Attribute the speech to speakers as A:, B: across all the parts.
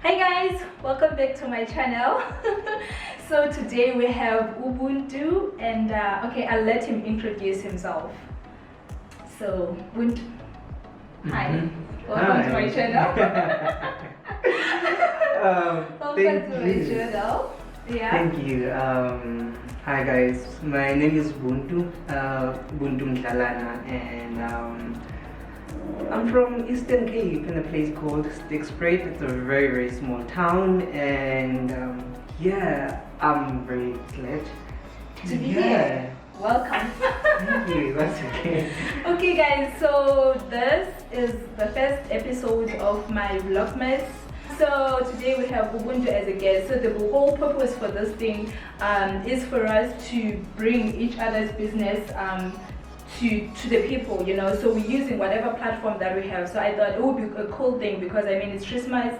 A: Hi guys, welcome back to my channel. So today we have Ubuntu and okay, I'll let him introduce himself. So Buntu, hi, welcome to my channel. Welcome to my channel. Yeah.
B: Thank you. Hi guys, my name is Buntu, Mdlalana, and I'm from Eastern Cape in a place called Sticks-Spruit. It's a very small town, and yeah, I'm very glad
A: to be here. Welcome.
B: Thank you. That's okay.
A: Okay guys, so this is the first episode of my Vlogmas. So today we have Ubuntu as a guest. So the whole purpose for this thing is for us to bring each other's business to the people, you know. So we're using whatever platform that we have. So I thought it would be a cool thing because I mean it's Christmas.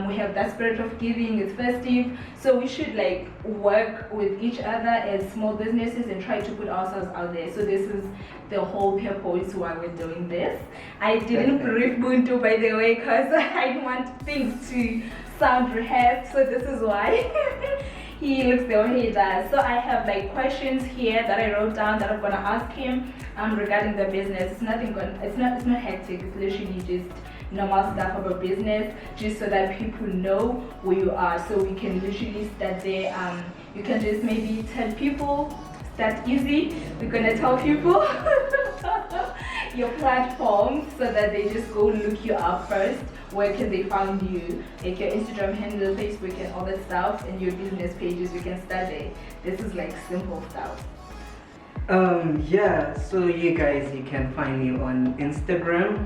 A: We have that spirit of giving, it's festive, so we should like work with each other as small businesses and try to put ourselves out there. So this is the whole purpose why we're doing this. I didn't brief Buntu, by the way, because I don't want things to sound rehearsed, so this is why he looks the way he does. So I have like questions here that I wrote down that I'm gonna ask him regarding the business. It's nothing it's not hectic, it's literally just normal stuff about business, just so that people know who you are, so we can literally start there. You can just maybe tell people, start easy. We're gonna tell people your platform so that they just go look you up first. Where can they find you, like your Instagram handle, Facebook and all that stuff, and your business pages. We can start there. This is like simple stuff.
B: Yeah, so you guys, you can find me on Instagram.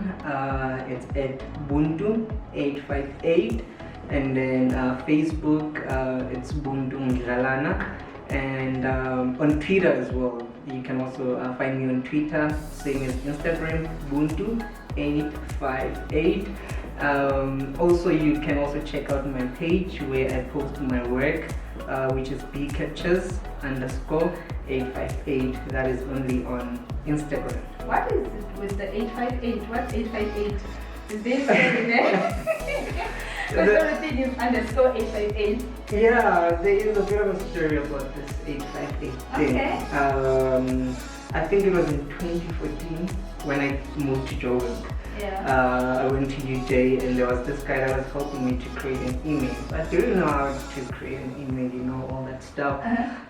B: It's at Buntu858, and then Facebook, it's Buntu Mdlalana, and on Twitter as well. You can also find me on Twitter, same as Instagram, Buntu858. Also, you can also check out my page where I post my work, which is bcatchers_858. That is only on Instagram.
A: What is it with the 858? What's 858? Is there something there? Because everything is _858.
B: Yeah, there is a bit of a story about this 858 thing.
A: Okay.
B: I think it was in 2014 when I moved to Joburg.
A: Yeah.
B: I went to UJ, and there was this guy that was helping me to create an email. I didn't know how to create an email, you know, all that stuff.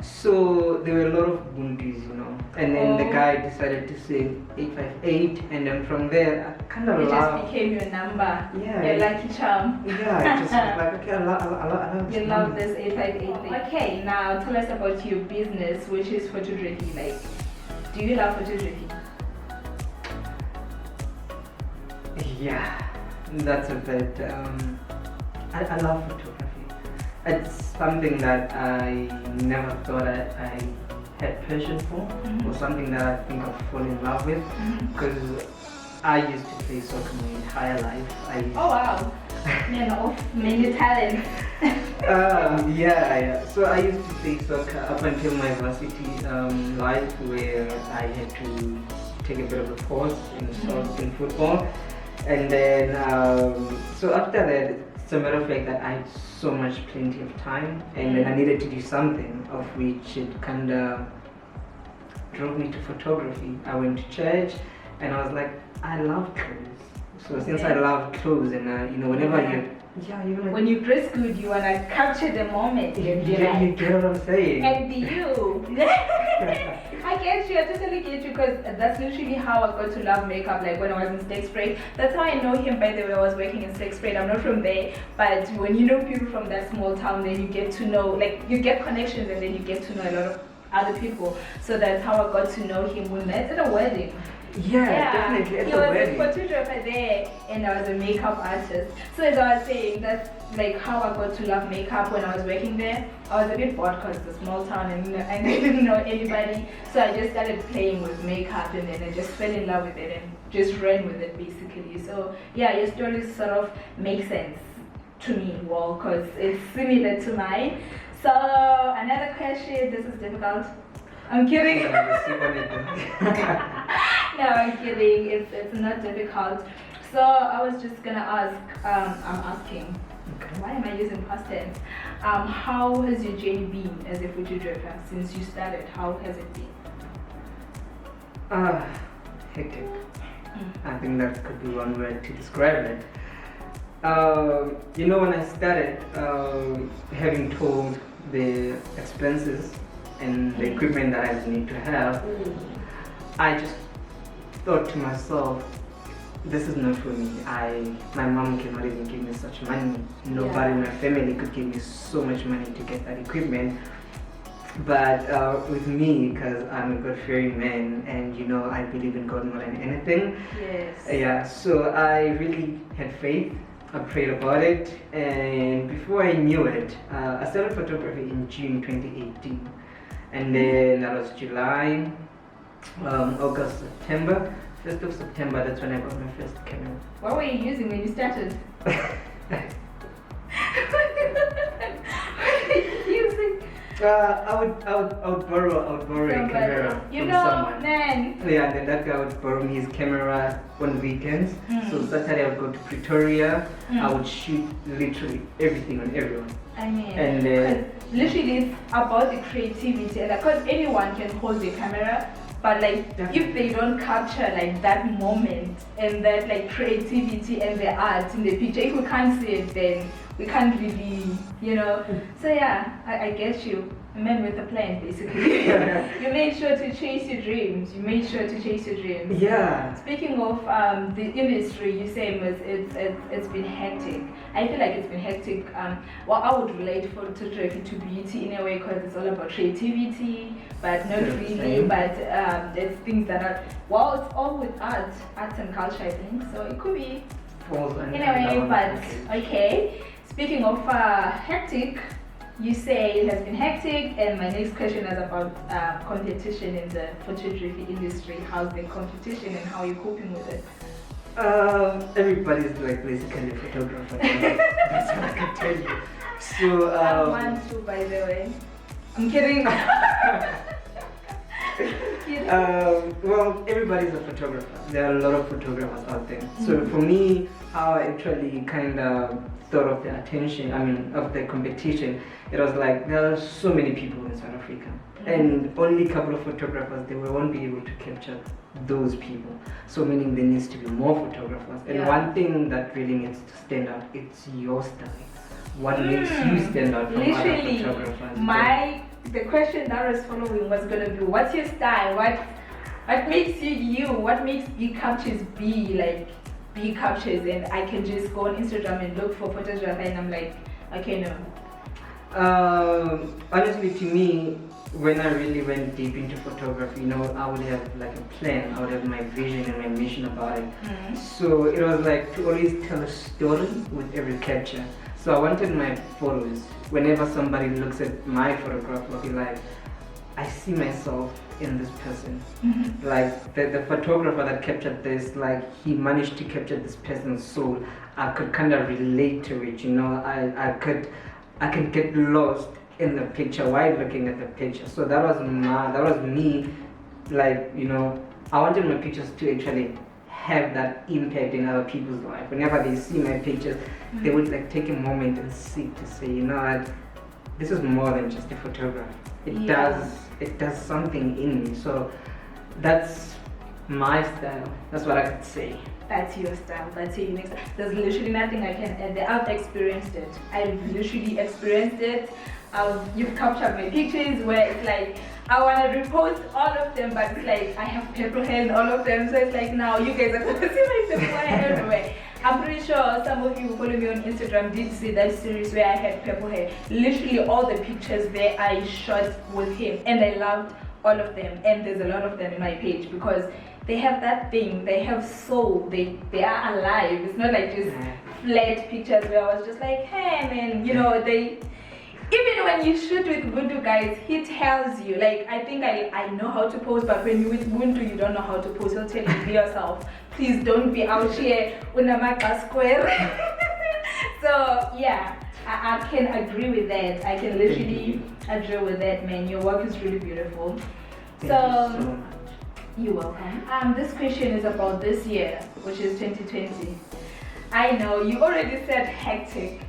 B: So there were a lot of Ubuntus, you know. And then the guy decided to say 858, and then from there, I kind of
A: it just became your number.
B: Yeah.
A: Your lucky charm.
B: Yeah, it just was like, okay, I love
A: you love this 858 thing. Okay, now tell us about your business, which is photography. Like, do you love photography?
B: Yeah, that's a bit. I love photography. It's something that I never thought I had passion for, or something that I think I'll fall in love with, because I used to play soccer my entire life.
A: Oh wow, man of many talents.
B: Yeah. So I used to play soccer up until my varsity life, where I had to take a bit of a pause in football. And then, so after that, it's a matter of fact that I had plenty of time, and then I needed to do something, of which it kind of drove me to photography. I went to church, and I was like, I love clothes. So since I love clothes, and you know, whenever
A: when you dress good, you wanna capture the moment.
B: You get what I'm saying?
A: And you. I get you, I totally get you, because that's literally how I got to love makeup, like when I was in Sticks-Spruit. That's how I know him, by the way. I was working in Sticks-Spruit. I'm not from there, but when you know people from that small town, then you get to know, like you get connections, and then you get to know a lot of other people. So that's how I got to know him. We met at a wedding.
B: Yeah, definitely.
A: He was a photographer there, and I was a makeup artist. So as I was saying, that's like how I got to love makeup when I was working there. I was a bit bored because it's a small town and I didn't know anybody. So I just started playing with makeup, and then I just fell in love with it and just ran with it basically. So yeah, your story sort of makes sense to me, well, because it's similar to mine. So another question, this is difficult. I'm kidding. No, I'm kidding. It's not difficult. So I was just gonna ask. I'm asking.
B: Okay.
A: Why am I using past tense? How has your journey been as a photographer since you started? How has it been?
B: Hectic. I think that could be one word to describe it. When I started, having told the expenses and the equipment that I need to have, I just thought to myself, this is not for me. My mom cannot even give me such money. Nobody in my family could give me so much money to get that equipment. But with me, because I'm a God-fearing man, and I believe in God more than anything.
A: Yes.
B: Yeah. So I really had faith. I prayed about it, and before I knew it, I started photography in June 2018, and then that was July, August, September. 1st of September, that's when I got my first camera.
A: What were you using when you started? What were you using?
B: I would borrow a camera from someone.
A: Man.
B: Yeah, then that guy would borrow me his camera on weekends. So Saturday I would go to Pretoria. I would shoot literally everything on everyone.
A: I mean,
B: and
A: literally it's about the creativity, and because anyone can hold the camera, but like if they don't capture like that moment and that like creativity and the art in the picture, if we can't see it, then we can't really, So yeah, I get you. A man with a plan, basically. You made sure to chase your dreams.
B: Yeah.
A: Speaking of the industry, you say it's been hectic. I feel like it's been hectic. I would relate photography to beauty in a way because it's all about creativity, but not really. But there's things that are it's all with arts and culture, I think. So it could be in a way, but okay. Speaking of hectic. You say it has been hectic, and my next question is about competition in the photography industry. How's the competition and how are you coping with it?
B: Everybody's like basically a photographer. That's what I can tell you. So
A: I'm one too, by the way. I'm kidding.
B: Well, everybody's a photographer. There are a lot of photographers out there. So for me, how I actually kind of thought of the attention, of the competition, it was like there are so many people in South Africa, and only a couple of photographers, they won't be able to capture those people. So meaning there needs to be more photographers. And one thing that really needs to stand out, it's your style. What makes you stand out from other photographers? The question that was following was going to be, what's your style? What makes you you? What makes your captures be captures? And I can just go on Instagram and look for photographer, and I'm like, okay, no. Honestly, to me, when I really went deep into photography, I would have like a plan. I would have my vision and my mission about it. So it was like to always tell a story with every capture. So I wanted my photos, whenever somebody looks at my photograph, will be like, I see myself in this person. Like the photographer that captured this, like he managed to capture this person's soul. I could kind of relate to it, I could get lost in the picture while looking at the picture. So that was me, like, I wanted my pictures to actually have that impact in other people's life. Whenever they see my pictures, they would like take a moment and sit to say, this is more than just a photograph. It does something in me. So that's my style. That's what I could say.
A: That's your style. That's your unique style. There's literally nothing I can add. I've experienced it. I've literally experienced it. You've captured my pictures where it's like I want to repost all of them, but it's like I have purple hair in all of them. So it's like now you guys are going to see my purple hair everywhere. I'm pretty sure some of you who follow me on Instagram did see that series where I had purple hair. Literally all the pictures there I shot with him, and I loved all of them. And there's a lot of them in my page because they have that thing. They have soul. They are alive. It's not like just flat pictures where I was just like, hey man, they. Even when you shoot with Buntu, guys, he tells you, like, I think I know how to pose, but when you're with Buntu, you don't know how to pose. He'll tell you, be yourself. Please don't be out here unamaka square. So, yeah, I can agree with that. I can literally agree with that, man. Your work is really beautiful.
B: Thank you so much.
A: You're welcome. This question is about this year, which is 2020. I know, you already said hectic.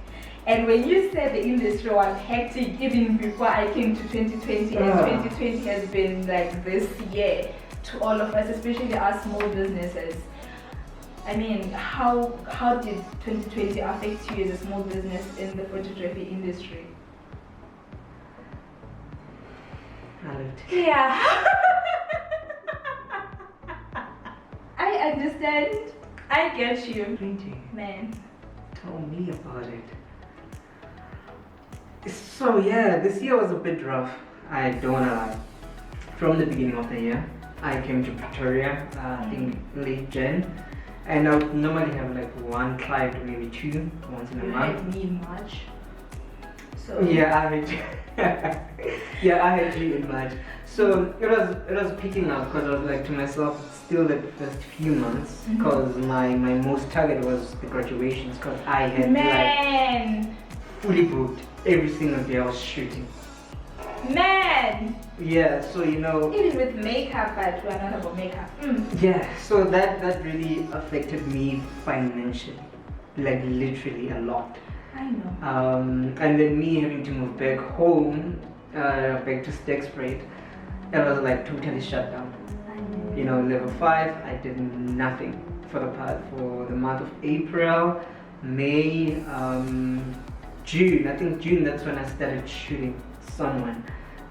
A: And when you said the industry was hectic even before I came to 2020, and 2020 has been like this year to all of us, especially our small businesses. I mean, how did 2020 affect you as a small business in the photography industry? Yeah. I understand. I get you. Man.
B: Tell me about it. So yeah, this year was a bit rough. I don't wanna lie. From the beginning of the year, I came to Pretoria, I think late Jan, and I would normally have like one client or maybe two once in a month.
A: You had me in March. So
B: yeah, I had I had you in March. So it was picking up because I was like to myself, still the first few months, because my most target was the graduations, because I had like fully booked every single day I was shooting.
A: Man!
B: Yeah, so you know.
A: Even with makeup, but we're not about makeup.
B: Yeah, so that really affected me financially, like literally a lot.
A: I know.
B: And then me having to move back home, back to Stexfreight, it was like totally shut down. You know, level 5, I did nothing for the month of April, May, June. I think June, that's when I started shooting someone.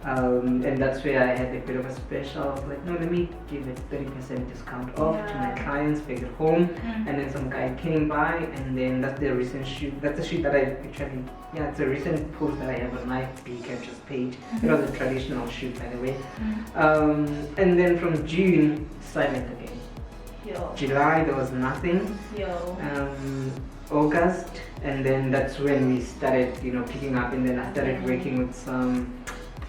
B: And that's where I had a bit of a special. I was like, no, let me give it 30% discount off to my clients back at home. And then some guy came by, and then that's the recent shoot. That's the shoot that I actually, it's a recent post that I have on my B Captures page. It was a traditional shoot, by the way. And then from June, silent again. July, there was nothing. August, and then that's when we started, you know, picking up, and then I started working with some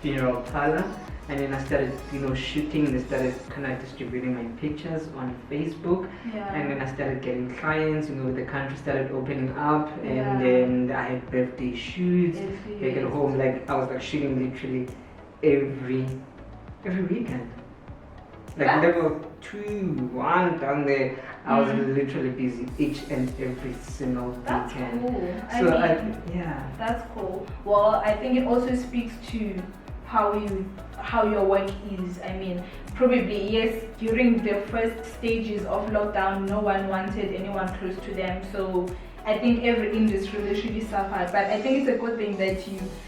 B: funeral parlor, and then I started, you know, shooting. They started kind of distributing my pictures on Facebook, and then I started getting clients. You know, the country started opening up, and then I had birthday shoots. Back at home, like I was like shooting literally every weekend. Like level 2, 1 down there, I was literally busy each and every single
A: That's
B: weekend.
A: Cool.
B: So
A: That's cool. Well, I think it also speaks to how your work is. I mean, probably yes, during the first stages of lockdown, no one wanted anyone close to them. So I think every industry literally suffered, but I think it's a good thing that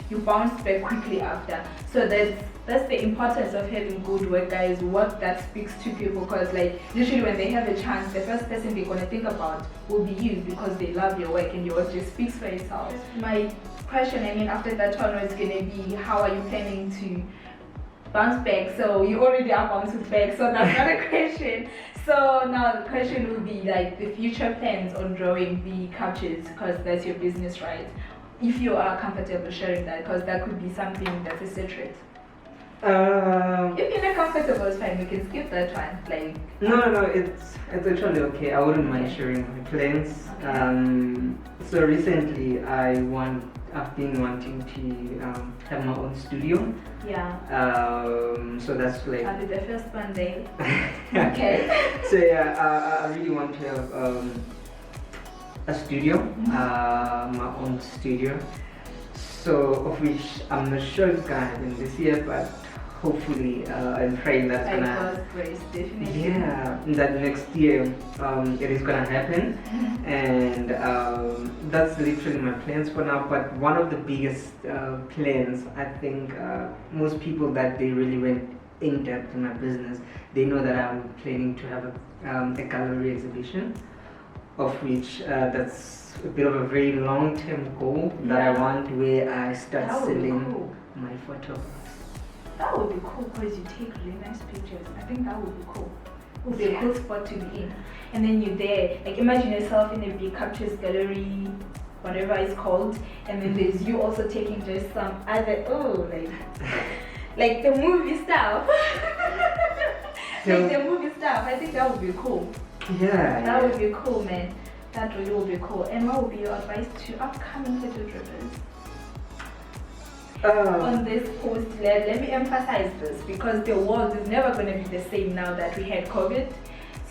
A: you bounced back quickly after. So that's the importance of having good work, guys. Work that speaks to people, because like literally when they have a chance, the first person they're gonna think about will be you, because they love your work and your work just speaks for itself. My question, I mean, after that one was gonna be, how are you planning to bounce back? So you already are bouncing back, so that's not a question. So now the question will be like the future plans on drawing the captures, because that's your business, right? If you are comfortable sharing that, because that could be something that's a secret. If you're not comfortable, it's fine. We can skip that one. Like
B: no, it's actually okay. I wouldn't mind sharing my plans. So recently I've been wanting to have my own studio. So that's like.
A: I'll be the first one there. Okay.
B: So I really want to have a studio, my own studio. So of which I'm not sure it's gonna happen this year, but hopefully I'm praying that's gonna happen.
A: Grace, definitely.
B: Yeah, that next year it is gonna happen, and that's literally my plans for now. But one of the biggest plans, I think most people that they really went in depth in my business, they know that I'm planning to have a gallery exhibition, of which that's a bit of a very long-term goal that I want, where I start selling my photographs.
A: That would be cool, because you take really nice pictures. I think that would be cool. It would be a cool spot to be in. And then you're there, like imagine yourself in a big captures gallery, whatever it's called, and then there's you also taking just some other, like the movie stuff. Like the movie stuff. I think that would be cool.
B: Yeah.
A: That would be cool, man. That really would be cool. And what would be your advice to upcoming photographers? On this post, let me emphasize this, because the world is never going to be the same now that we had COVID.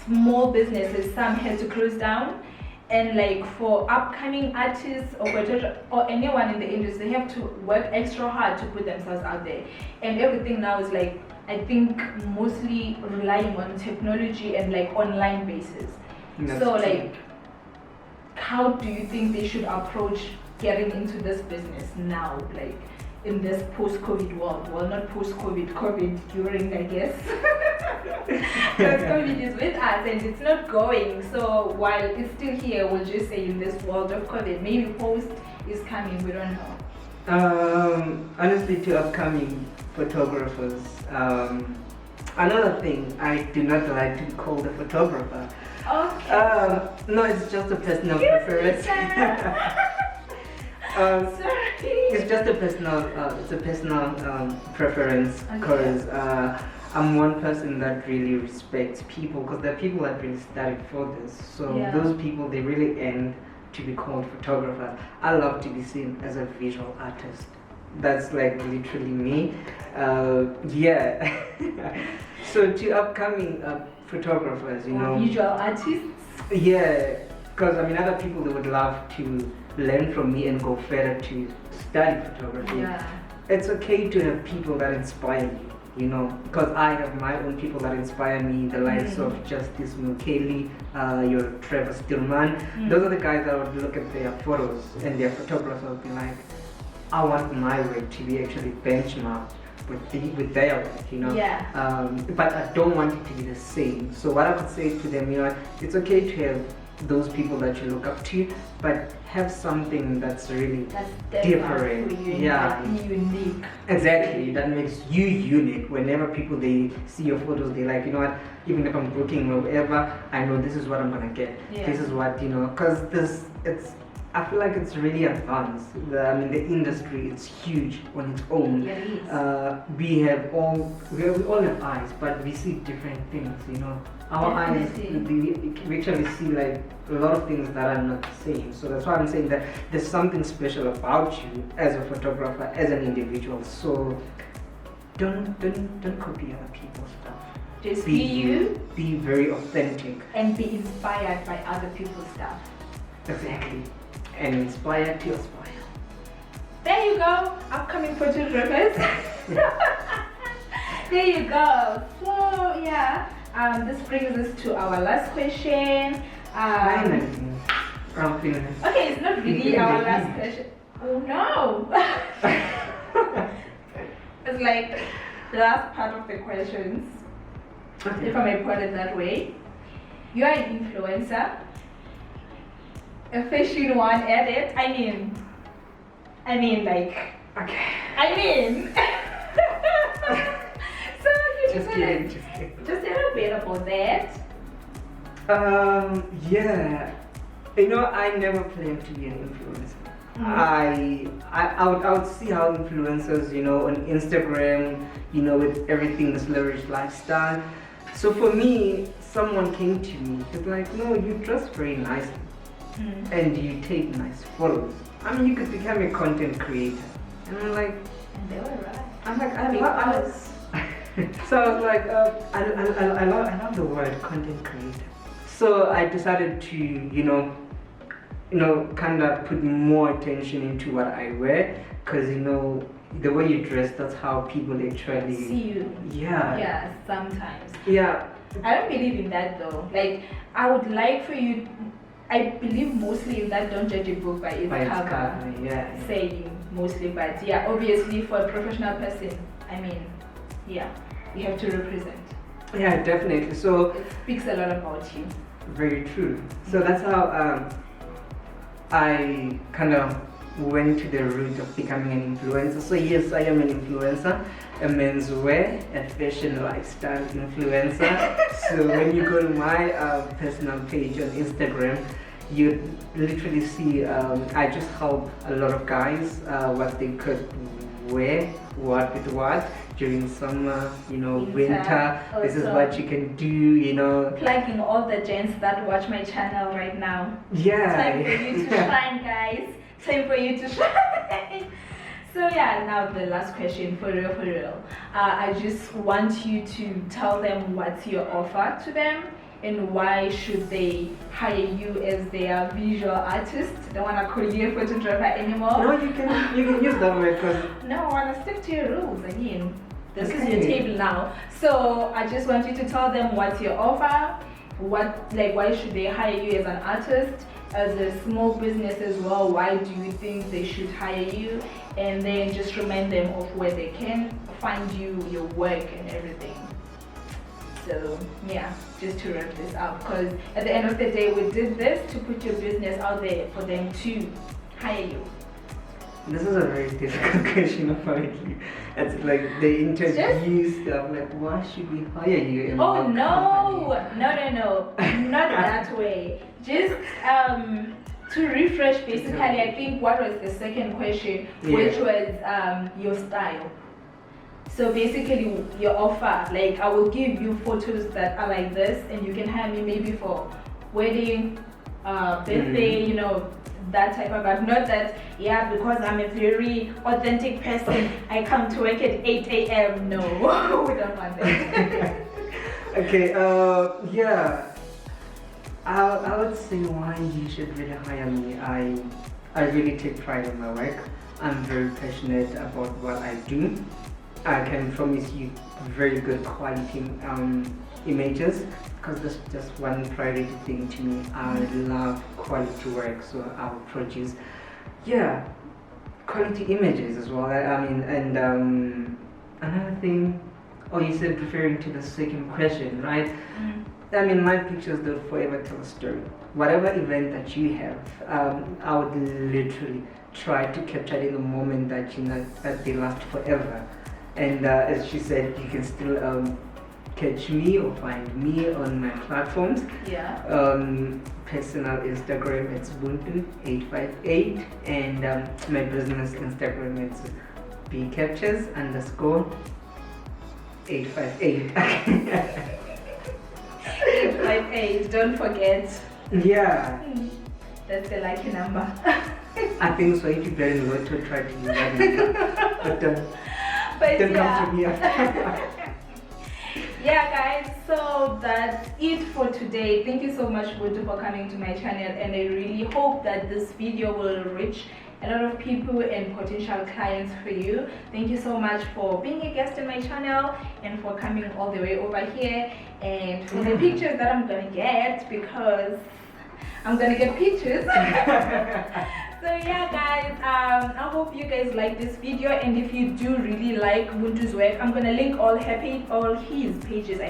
A: Small businesses, some had to close down, And like for upcoming artists or anyone in the industry, they have to work extra hard to put themselves out there. And everything now is like, I think, mostly relying on technology and like online basis.
B: That's
A: so
B: true.
A: like, how do you think they should approach getting into this business now, like in this post-COVID world? Well, not post-COVID, COVID during, I guess. Because COVID is with us and it's not going. So while it's still here, we'll just say in this world of COVID, maybe post is coming, we don't know.
B: Honestly, to upcoming photographers, another thing, I do not like to be called a photographer.
A: Okay.
B: No, it's just a personal
A: Excuse me,
B: preference.
A: Sorry.
B: It's just a personal preference,
A: Okay.
B: because I'm one person that really respects people, because there are people that really studied for this. So
A: Yeah.
B: those people, they really end to be called photographers. I love to be seen as a visual artist. That's like literally me. Yeah. So to upcoming photographers, you know.
A: Visual artists.
B: Yeah, because I mean, other people, they would love to learn from me and go further to study photography.
A: Yeah.
B: It's okay to have people that inspire you, you know, because I have my own people that inspire me, the likes of Justice Mukeli, your Trevor Stillman. Those are the guys that would look at their photos and their photographer would be like, I want my work to be actually benchmarked with their work, you know.
A: Yeah.
B: But I don't want it to be the same. So what I would say to them, you know, it's okay to have those people that you look up to, but have something that's really
A: That's
B: different.
A: for you,
B: Yeah.
A: like, unique.
B: Exactly, that makes you unique. Whenever people, they see your photos, they like, you know what, even if I'm booking or whatever, I know this is what I'm gonna get.
A: Yeah.
B: This is what, you know, because I feel like it's really advanced. The industry, it's huge on its own.
A: Yeah, it is.
B: We all have eyes, but we see different things, you know. Our eyes, we actually see like a lot of things that are not the same. So that's why I'm saying that there's something special about you as a photographer, as an individual. So don't copy other people's stuff.
A: Just be you
B: Be very authentic.
A: and be inspired by other people's stuff.
B: Exactly. And inspire to aspire.
A: There you go, upcoming photographers. There you go. So yeah, this brings us to our last question.
B: Finally. I'm feeling it.
A: Okay, it's not really our last question. Oh no! It's like the last part of the questions,
B: Okay.
A: if I may put it that way. You are an influencer, a fashion one at it. I mean like.
B: Okay.
A: So can you
B: Just
A: tell
B: kidding,
A: us
B: just kidding.
A: just a little bit about that?
B: Yeah. You know, I never planned to be an influencer. I would see how influencers, you know, on Instagram, you know, with everything, this lavish lifestyle. So for me, someone came to me, it's like, no, you dress very nicely and you take nice photos. I mean, you could become a content creator. And I'm like,
A: And they were right.
B: I love. So I was like, I love the word content creator. So I decided to, you know, kind of put more attention into what I wear, because you know, the way you dress, that's how people actually
A: See you.
B: Yeah.
A: Yeah, sometimes.
B: Yeah.
A: I don't believe in that though. Like, I would like for you. I believe mostly in that don't judge a book by its cover.
B: Yeah.
A: Saying mostly, but yeah, obviously for a professional person, I mean, yeah, you have to represent.
B: Yeah, definitely. So
A: It speaks a lot about you.
B: very true. So that's how I kind of went to the route of becoming an influencer. So yes, I am an influencer, a menswear and fashion lifestyle influencer. So when you go to my personal page on Instagram, you literally see I just help a lot of guys what they could wear, what with what during summer, you know, winter. This is what you can do, you know.
A: Plugging all the gents that watch my channel right now.
B: Yeah.
A: Time for you to shine, guys. Time for you to shine. So yeah, now the last question, for real. I just want you to tell them what's your offer to them, and why should they hire you as their visual artist. Don't want to call you a photographer anymore.
B: No, you can use that word because
A: no, I want to stick to your rules again. This is
B: Okay.
A: your table now. So I just want you to tell them what's your offer, why should they hire you as an artist, as a small business as well, why do you think they should hire you, and then just remind them of where they can find you, your work and everything. So yeah, just to wrap this up, because at the end of the day we did this to put your business out there for them to hire you.
B: this is a very difficult question apparently. It's like they interview stuff like, why should we hire you? in
A: Oh
B: our
A: no,
B: company?
A: no, not that way. Just to refresh, basically, I think what was the second question, which was your style. So basically, your offer, like I will give you photos that are like this, and you can hire me maybe for wedding, birthday, you know, that type of, but not that, yeah, because I'm a very authentic person, I come to work at 8 a.m. No, we don't want that.
B: Okay, yeah. I would say why you should really hire me. I really take pride in my work. I'm very passionate about what I do. I can promise you very good quality images, because that's just one priority thing to me. I love quality work, so I will produce, quality images as well. I mean, and another thing, you said referring to the second question, right? I mean, my pictures don't forever tell a story. Whatever event that you have, I would literally try to capture it in the moment that that they last forever. And as she said, you can still catch me or find me on my platforms.
A: Yeah.
B: Personal Instagram, it's Buntu858, and my business Instagram, it's bcaptures_858.
A: 858, don't forget.
B: Yeah.
A: That's the lucky number.
B: I think so. If you get in lotto, try to use that number. But don't come to me after.
A: Yeah guys, so that's it for today. Thank you so much, Buntu, for coming to my channel, and I really hope that this video will reach a lot of people and potential clients for you. Thank you so much for being a guest in my channel and for coming all the way over here, and for the pictures that I'm gonna get, because I'm gonna get pictures. So yeah guys, I hope you guys like this video, and if you do really like Buntu's work, I'm gonna link all his pages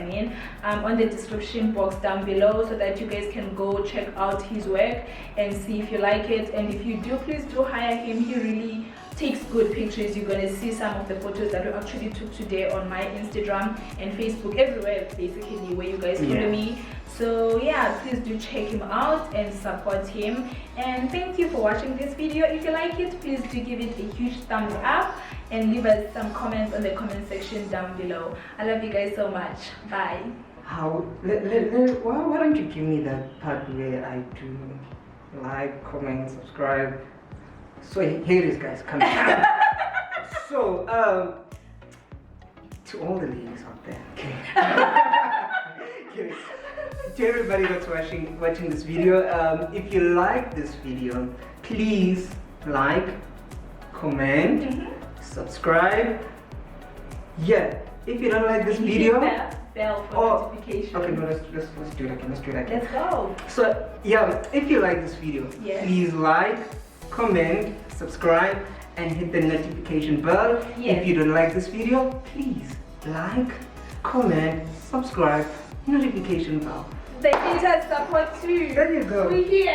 A: on the description box down below, so that you guys can go check out his work and see if you like it. And if you do, please do hire him. He really takes good pictures. You're gonna see some of the photos that we actually took today on my Instagram and Facebook, everywhere basically where you guys follow me. So yeah, please do check him out and support him. And thank you for watching this video. If you like it, please do give it a huge thumbs up and leave us some comments on the comment section down below. I love you guys so much. Bye.
B: Why don't you give me that part where I do like, comment, subscribe? So here it is, guys. Come on. So to all the ladies out there, okay. To everybody that's watching this video, if you like this video, please like, comment, subscribe. Yeah, if you don't like this video,
A: bell for notification.
B: Okay, no, let's do it again.
A: Let's go.
B: So yeah, if you like this video, please like, comment, subscribe, and hit the notification bell. If you don't like this video, please like, comment, subscribe, notification bell.
A: They need us support too.
B: There you go.
A: We're here.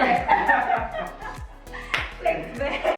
A: Thanks, man.